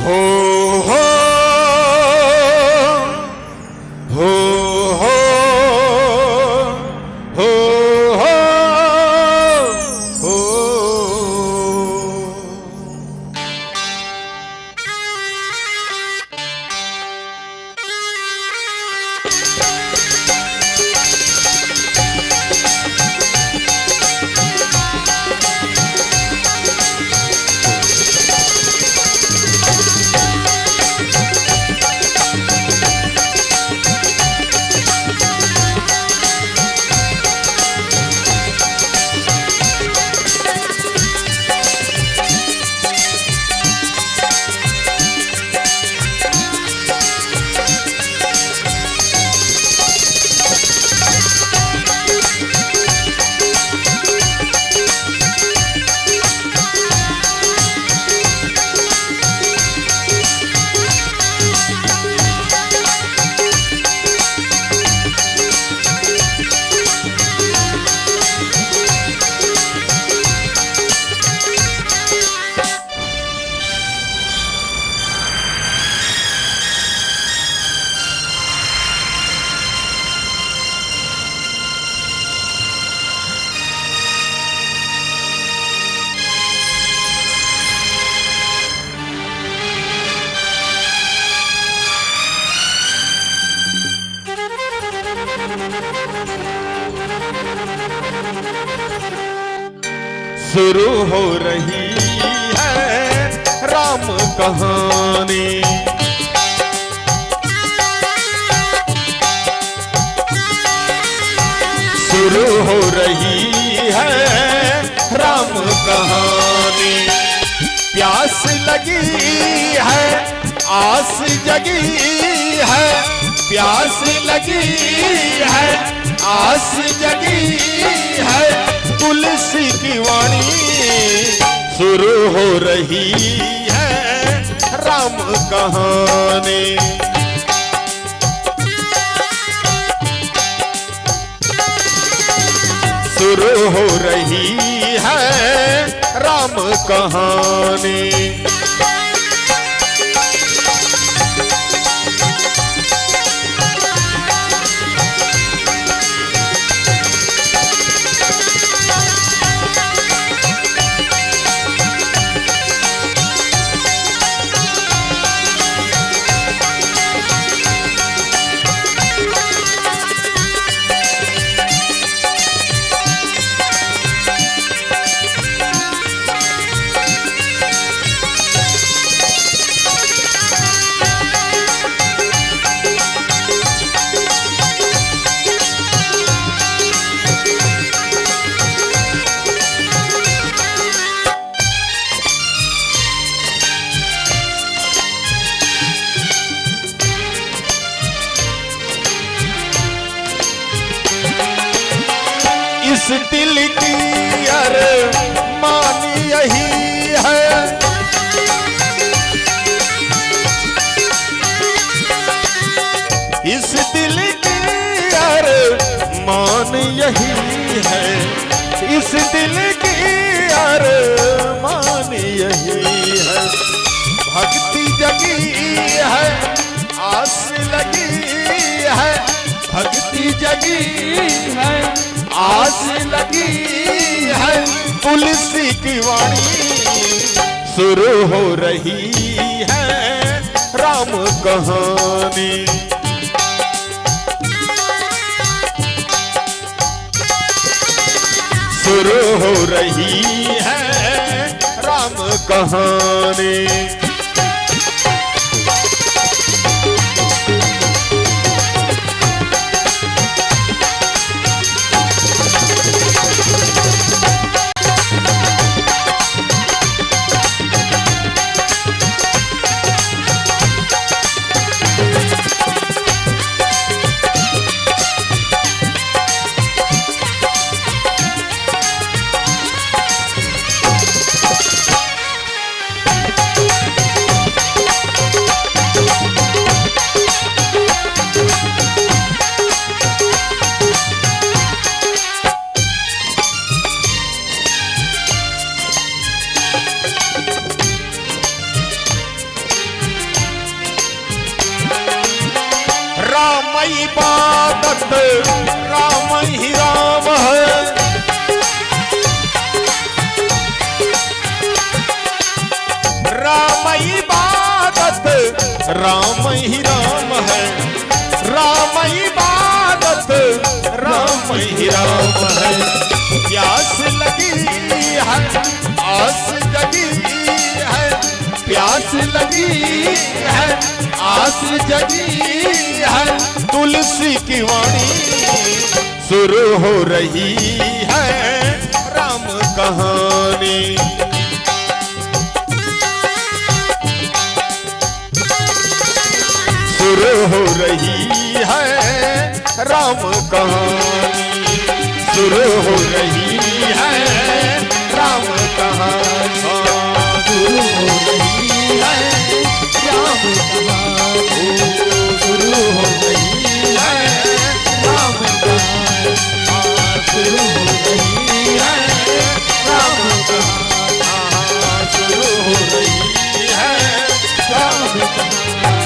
हो हो हो हो हो हो हो। शुरू हो रही है राम कहानी, शुरू हो रही है राम कहानी। प्यास लगी है आस जगी है, प्यास लगी है आस जगी है, तुलसी की वाणी शुरू हो रही है राम कहानी। शुरू हो रही है राम कहानी। इस दिल की अरमान यही है, इस दिल की अरमान यही है, इस दिल की अरमान यही है। भक्ति जगी है आस लगी है, भक्ति जगी है आस लगी है, तुलसी की वाणी शुरू हो रही है राम कहानी। शुरू हो रही है राम कहानी। इबादत राम ही राम है, राम इबादत राम ही राम है, राम इबादत राम ही राम है। प्यास लगी है आस जगी है, प्यास लगी है आस जगी है, तुलसी की वाणी शुरू हो रही है राम कहानी। शुरू हो रही है राम कहानी, शुरू हो रही है राम कहानी, शुरू हो रही है राम कहानी, शुरू हो रही है राम कहानी, शुरू हो रही है राम कहानी, शुरू हो रही है राम कहानी।